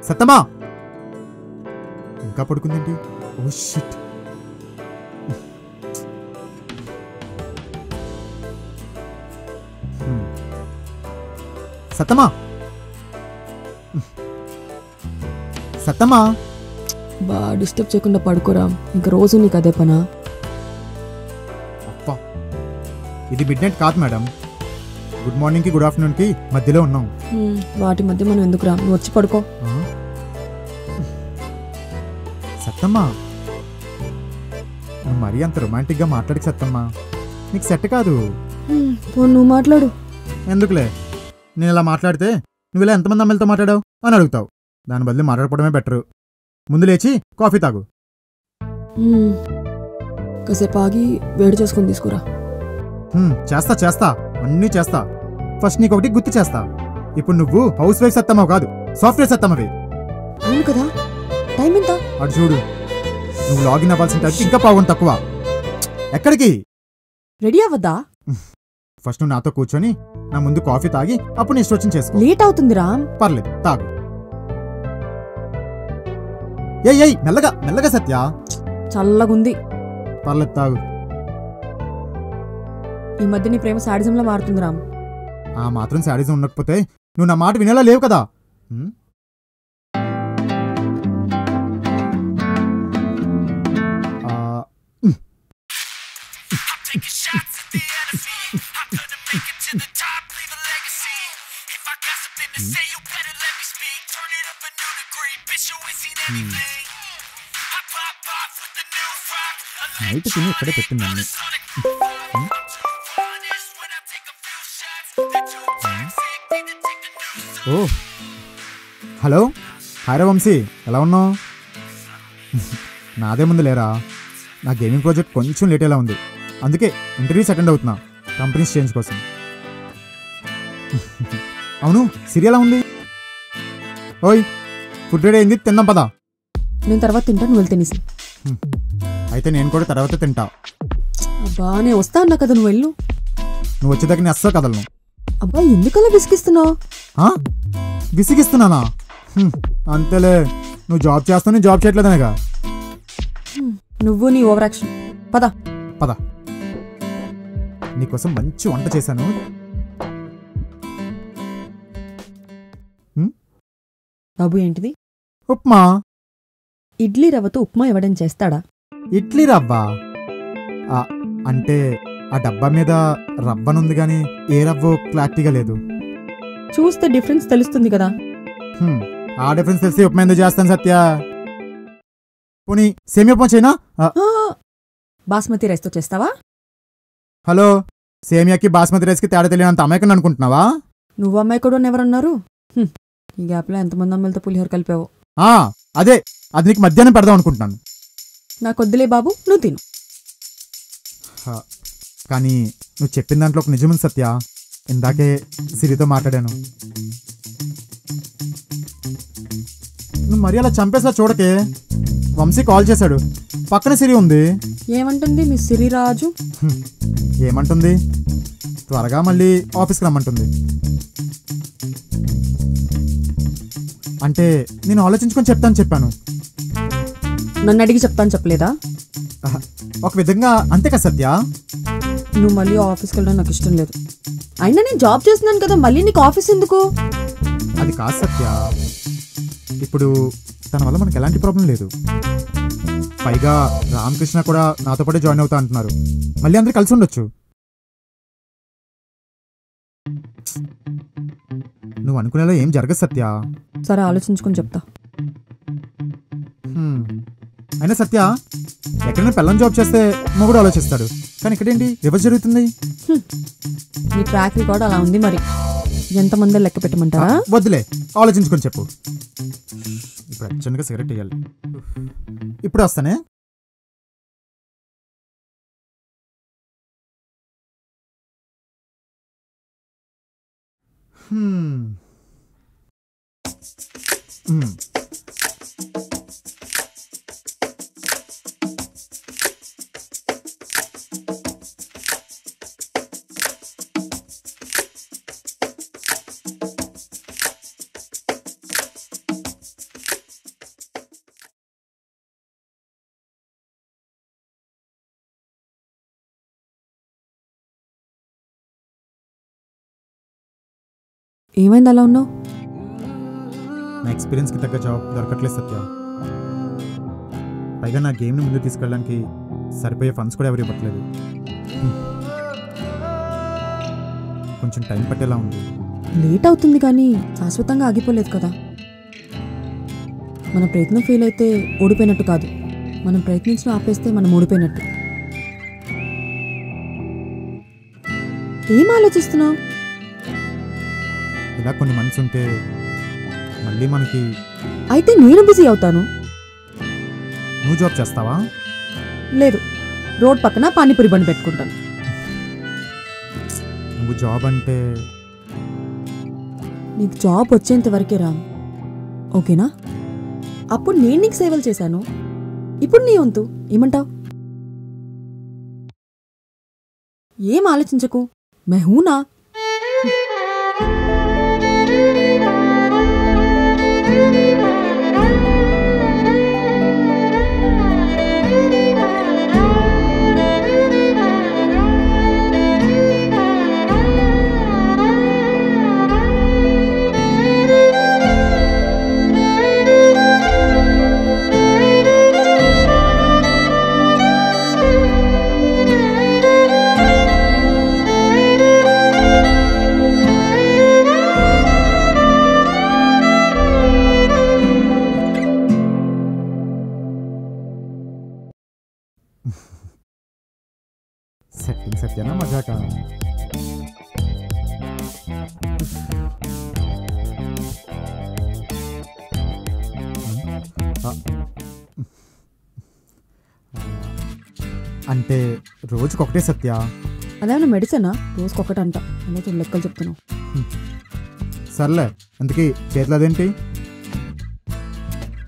సత్తమా ఇంకా పడుకుందేంటి? Oh shit. సత్తమా సత్తమా బా disturb చేయకుండా పడుకోరా. ఇంక రోజు నీకు అదే పనా? అప్పా, ఇది మిడ్ నైట్ కాదు మేడం. గుడ్ మార్నింగ్కి గుడ్ ఆఫ్టర్నూన్కి మధ్యలో ఉన్నాం. వాటి మధ్య మనం ఎందుకురా? నువ్వు వచ్చి పడుకో. సత్తమ్మా, నువ్వు మరీ అంత రొమాంటిక్గా మాట్లాడికి సత్తమ్మా, నీకు సెట్ కాదు. నువ్వు మాట్లాడు. ఎందుకులే, నేను ఇలా మాట్లాడితే నువ్వు ఇలా ఎంతమంది అమ్మాయిలతో మాట్లాడావు అని అడుగుతావు. దాని బదులు మాట్లాడకపోవడమే బెటరు. ముందు లేచి కాఫీ తాగు. కాసేపు ఆగి వేడి చేసుకొని తీసుకురా. చేస్తా చేస్తా, అన్నీ చేస్తా. ఫస్ట్ నీకు ఒకటి గుర్తు చేస్తా. ఇప్పుడు నువ్వు హౌస్ వైఫ్ సత్తమ్మవు కాదు, సాఫ్ట్వేర్ సత్తమ్మవి. అవును కదా, టైం ఎంత? అటు చూడు, నువ్వు లాగిన్ అవ్వాల్సిన టైంకి ఇంకా పావుగంట తక్కువ. ఎక్కడికి? రెడీ అవ్వద్దా? ఫస్ట్ నువ్వు నాతో కూర్చొని నా ముందు కాఫీ తాగి అప్పుడు నీ ఇష్టం చేసుకో. లేట్ అవుతుంది రామ్. పర్లేదు, తాగు. ఏయ్ మెల్లగా మెల్లగా సత్య. చల్లగుంది. పర్లేదు, తాగు. ఈ మధ్య నీ ప్రేమ శాడిజంలో మారుతుంది రామ్. ఆ మాత్రం శాడిజం ఉండకపోతే నువ్వు నా మాట వినేలా లేవు కదా. నైట్ తిని ఇక్కడే పెట్టిందండి. ఓ హలో, హాయ్ వంశీ, ఎలా ఉన్నావు? నాదే ముందు లేరా, నా గేమింగ్ ప్రాజెక్ట్ కొంచెం లేట్ ఎలా ఉంది, అందుకే ఇంటర్వ్యూస్ అటెండ్ అవుతున్నా కంపెనీస్ చేంజ్ కోసం. అవును, సిరి ఎలా ఉంది? ఓయ్, ఫుడ్ రెడీ అయింది, తిందాం పదా. నేను తర్వాత తింటా, నువ్వు వెళ్తే నీసి. అయితే నేను కూడా తర్వాత తింటా. అబ్బా, నేను వస్తా అన్నా కదా, నువ్వు వెళ్ళు. నువ్వు వచ్చేదాకా నేను అస్సలు కదలను. అబ్బా, ఎందుకలా విసిగిస్తున్నావు? విసిగిస్తున్నానా? అంతేలే, నువ్వు జాబ్ చేస్తావు, నేను జాబ్ చేయట్లేదనేగా. నువ్వు నీ ఓవర్ యాక్షన్. పద పద, నీకోసం మంచి వంట చేశాను. బాబు, ఏంటిది? ఉప్మా. ఇడ్లీ రవ్వతో ఉప్మా ఎవడని చేస్తాడా? ఇడ్లీ రవ్వ అంటే ఆ డబ్బా మీద రవ్వనుంది గాని ఏ రవ్వో క్లారిటీగా లేదు. చూస్తే డిఫరెన్స్ తెలుస్తుంది కదా. ఆ డిఫరెన్స్ తెలిసి ఉప్మా ఎందుకు చేస్తాను సత్య? పోనీ సేమియా ఉప్మా చేయనా? బాస్మతి రైస్తో చేస్తావా? హలో, సేమియాకి బాస్మతి రైస్కి తేడా తెలియనంత అమాయకం అనుకుంటున్నావా? నువ్వు అమ్మాయి కూడా ఎవరన్నారు? ఈ గ్యాప్లో ఎంతమంది అమ్మాయిలతో పులిహోర కలిపావు? అదే, అది నీకు మధ్యాహ్నం పెడదాం అనుకుంటున్నాను. నాకొద్దులే బాబు, నువ్వు తిను. కానీ నువ్వు చెప్పిన దాంట్లో ఒక నిజముంది సత్య. ఇందాకే సిరితో మాట్లాడాను. నువ్వు మరి అలా చంపేసా చూడకే. వంశీ కాల్ చేశాడు, పక్కన సిరి ఉంది. ఏమంటుంది మీ సిరిరాజు? ఏమంటుంది? త్వరగా మళ్ళీ ఆఫీస్కి రమ్మంటుంది. అంటే నేను ఆలోచించుకొని చెప్తాను చెప్పాను. నన్ను అడిగి చెప్తాను చెప్పలేదా? ఒక విధంగా అంతే కదా సత్య. నువ్వు మళ్ళీ ఆఫీస్కి వెళ్ళడం నాకు ఇష్టం లేదు. అయినా నేను జాబ్ చేస్తున్నాను కదా, మళ్ళీ నీకు ఆఫీస్ ఎందుకు? అది కాదు సత్య, ఇప్పుడు తన వల్ల మనకు ఎలాంటి ప్రాబ్లం లేదు. పైగా రామకృష్ణ కూడా నాతో పాటే జాయిన్ అవుతా అంటున్నారు. మళ్ళీ అందరూ కలిసి ఉండొచ్చు. నువ్వు అనుకునేలా ఏం జరగదు సత్య. సరే, ఆలోచించుకొని చెప్తా. అయినా సత్య, ఎక్కడైనా పిల్లని జాబ్ చేస్తే మొగుడు ఆలోచిస్తాడు, కానీ ఇక్కడేంటి రివర్స్ జరుగుతుంది? నీ ట్రాక్ రికార్డ్ అలా ఉంది. మరి ఎంతమంది లెక్క పెట్టమంటారా? వద్దులే, ఆలోచించుకొని చెప్పు. ఇప్పుడు అర్జెంట్గా సిగరెట్ వేయాలి. ఇప్పుడు వస్తానే. ఏమైంది అలా ఉన్నావు? నా ఎక్స్పీరియన్స్కి తగ్గ జాబ్ దొరకట్లేదు సత్య. పైగా నా గేమ్ని ముందు తీసుకెళ్ళడానికి సరిపోయే ఫండ్స్ కూడా ఎవరు ఇవ్వట్లేదు. కొంచెం టైం పట్టేలా ఉంది. లేట్ అవుతుంది కానీ శాశ్వతంగా ఆగిపోలేదు కదా. మన ప్రయత్నం ఫెయిల్ అయితే ఓడిపోయినట్టు కాదు, మనం ప్రయత్నించిన ఆపేస్తే మనం ఓడిపోయినట్టు. ఏం ఆలోచిస్తున్నావు? ఇలా కొన్ని మంత్స్ ఉంటే మళ్ళీ మనకి. అయితే నేను బిజీ అవుతాను. నువ్వు జాబ్ చేస్తావా? లేదు, రోడ్ పక్కన పానీపూరి బండి పెట్టుకుంటాను. నువ్వు జాబ్ అంటే నీకు జాబ్ వచ్చేంత వరకే రా, ఓకేనా? అప్పుడు నేను నీకు సేవలు చేశాను, ఇప్పుడు నీ వంతు. ఏమంటావు? ఏం ఆలోచించకు, మెహూనా. సెట్టింగ్ సత్యనా మజాకా? అంటే రోజుకొకటే సత్య? అదేమన్నా మెడిసినా? రోజుకొకటంట. అలా లెక్కలు చెప్తున్నావు. సర్లే, అందుకే చేతిలో అదేంటి?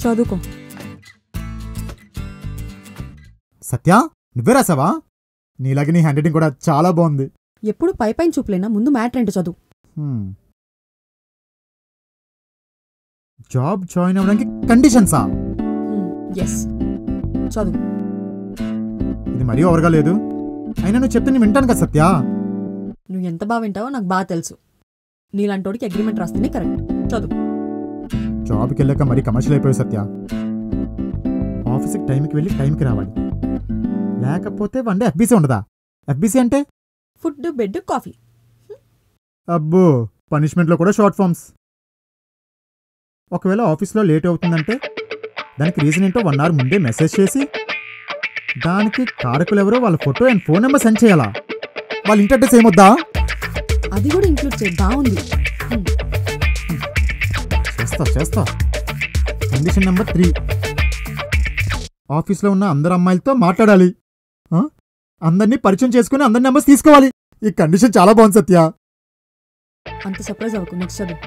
చదువుకో. సత్య, నువ్వే రాసావా? నీలాగే నీ హ్యాండ్ రైటింగ్ కూడా చాలా బాగుంది. ఎప్పుడు పై పైన చూపులేనా, ముందు మ్యాటర్ ఏంటో చదువు. జాబ్ జాయిన్ అవ్వడానికి కండిషన్సా? ఎస్, చదువు. ఇది మరీ ఓవర్గా లేదు. అయినా నువ్వు చెప్తే నేను వింటాను కదా సత్య. నువ్వు ఎంత బాగా వింటావో నాకు బాగా తెలుసు. నీలాంటోడికి అగ్రిమెంట్ రాస్తేనే కరెక్ట్. చదువు. జాబ్కి వెళ్ళాక మరీ కమర్షియల్ అయిపోయావు సత్య. ఆఫీస్కి టైంకి వెళ్ళి టైంకి రావాలి, లేకపోతే వన్ డే ఎఫ్బీసీ ఉండదా? ఎఫ్బీసీ అంటే ఫుడ్, బెడ్, కాఫీ. అబ్బో, పనిష్మెంట్లో కూడా షార్ట్ ఫామ్స్. ఒకవేళ ఆఫీస్లో లేట్ అవుతుందంటే దానికి రీజన్ ఏంటో 1 hour ముందే మెసేజ్ చేసి దానికి కారకులు ఎవరో వాళ్ళ photo and phone number send చేయాలా? వాళ్ళ ఇంటి అడ్రస్ ఏమొద్దా? అది కూడా ఇంక్లూడ్ చేయి, బాగుంది. చేస్తా. కండిషన్ నెంబర్ 3, ఆఫీస్లో ఉన్న అందరు అమ్మాయిలతో మాట్లాడాలి, అందరినీ పరిచయం చేసుకుని అందరి నెంబర్స్ తీసుకోవాలి. ఈ కండిషన్ చాలా బాగుంది సత్య. అంత సర్ప్రైజ్ అవ్వకు, నెక్స్ట్ చదువు.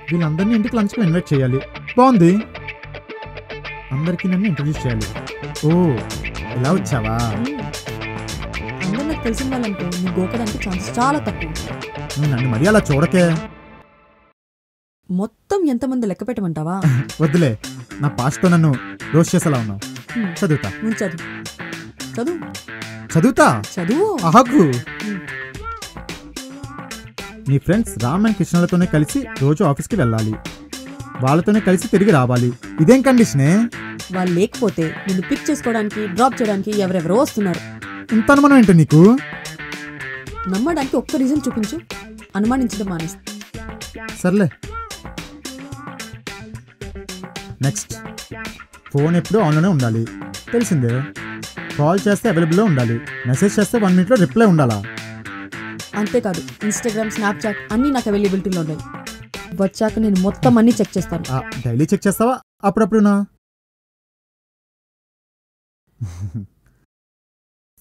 వీళ్ళందరినీ ఇంటికి లంచ్కి ఇన్వైట్ చేయాలి. బాగుంది. అందరికీ నన్ను ఇంట్రడ్యూస్ చేయాలి. ఓ, ఇలా వచ్చావా? అందరూ నాకు తెలిసిన వాళ్ళంటే నీ గోకడానికి ఛాన్సెస్ చాలా తక్కువ. నువ్వు నన్ను మరీ అలా చూడకే. మొత్తం ఎంతమంది లెక్క పెట్టమంటావా? వద్దులే, నా పాస్ట్తో నన్ను రోస్ట్ చేసేలా ఉన్నావు. చదువుతా. నువ్వు చదువు. ఆగు. నీ ఫ్రెండ్స్ రామ్ అండ్ కృష్ణలతోనే కలిసి రోజు ఆఫీస్కి వెళ్ళాలి, వాళ్ళతోనే కలిసి తిరిగి రావాలి. ఇదేం కండిషనే? వాళ్ళు లేకపోతే నిన్ను పిక్ చేసుకోవడానికి, డ్రాప్ చేయడానికి ఎవరెవరో వస్తున్నారు. ఇంత అనుమానం ఏంటో నీకు? నమ్మడానికి ఒక్క రీజన్ చూపించు, అనుమానించడం మానేస్తా. సర్లే. నెక్స్ట్, ఫోన్ ఎప్పుడు ఆన్లోనే ఉండాలి, తెలిసిందే. కాల్ చేస్తే అవైలబుల్లో ఉండాలి, మెసేజ్ చేస్తే 1 minute రిప్లై ఉండాలా? అంతేకాదు, ఇన్స్టాగ్రామ్, స్నాప్చాట్ అన్నీ నాకు అవైలబిలిటీలో ఉన్నాయి. వచ్చాక నేను మొత్తం అన్నీ చెక్ చేస్తాను. డైలీ చెక్ చేస్తావా? అప్పుడప్పుడునా?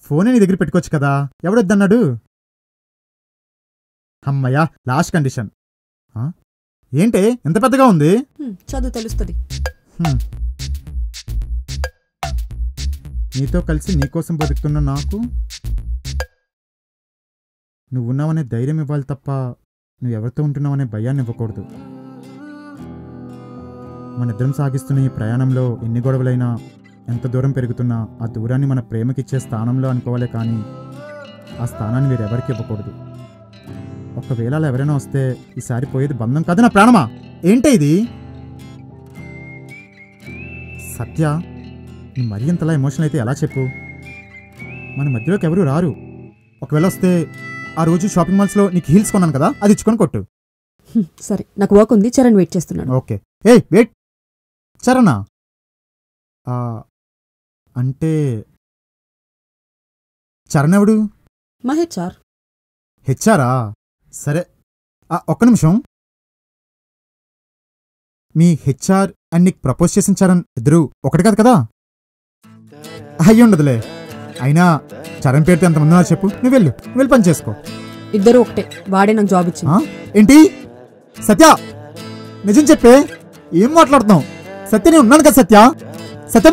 ఫోనే నీ దగ్గర పెట్టుకోవచ్చు కదా, ఎవడొద్దన్నాడు? అమ్మయ్యా, లాస్ట్ కండిషన్. ఏంటి ఎంత పెద్దగా ఉంది? చదువు, తెలుస్తుంది. నీతో కలిసి నీకోసం బతుకుతున్న నాకు నువ్వున్నావనే ధైర్యం ఇవ్వాలి తప్ప నువ్వెవరితో ఉంటున్నావనే భయాన్ని ఇవ్వకూడదు. మనిద్దరం సాగిస్తున్న ఈ ప్రయాణంలో ఎన్ని గొడవలైనా, ఎంత దూరం పెరుగుతున్నా ఆ దూరాన్ని మన ప్రేమకిచ్చే స్థానంలో అనుకోవాలే కానీ ఆ స్థానాన్ని వేరెవరికి ఇవ్వకూడదు. ఒకవేళ అలా ఎవరైనా వస్తే ఈసారి పోయేది బంధం కాదు నా ప్రాణమా. ఏంటి ఇది? సత్య, నువ్వు మరీ ఇంతలా ఎమోషనల్ అయితే ఎలా చెప్పు? మన మధ్యలోకి ఎవరు రారు. ఒకవేళ వస్తే ఆ రోజు షాపింగ్ మాల్స్లో నీకు హీల్స్ కొన్నాను కదా, అది ఇచ్చుకొని కొట్టు. సరే, నాకు వర్క్ ఉంది, చరణ్ వెయిట్ చేస్తున్నాడు. ఓకే. ఏయ్ వెయిట్, చరణా? అంటే చరణ్ ఎవడు? మా హెచ్ఆర్. హెచ్ఆరా? సరే, ఒక్క నిమిషం. మీ హెచ్ఆర్ అండ్ నీకు ప్రపోజ్ చేసిన చరణ్ ఇద్దరు ఒకటి కాదు కదా? అయ్యి ఉండదులే. అయినా చరణ్ పేరుతో ఎంతమంది ఉన్నారు చెప్పు. నువ్వు వెళ్ళి పని చేసుకో. ఇద్దరు ఒకటే, వాడే నాకు జాబ్ ఇచ్చింది. ఏంటి సత్య? నిజం చెప్పే, ఏం మాట్లాడుతున్నావు? సత్య, నేను ఉన్నాను కదా సత్య. సత్య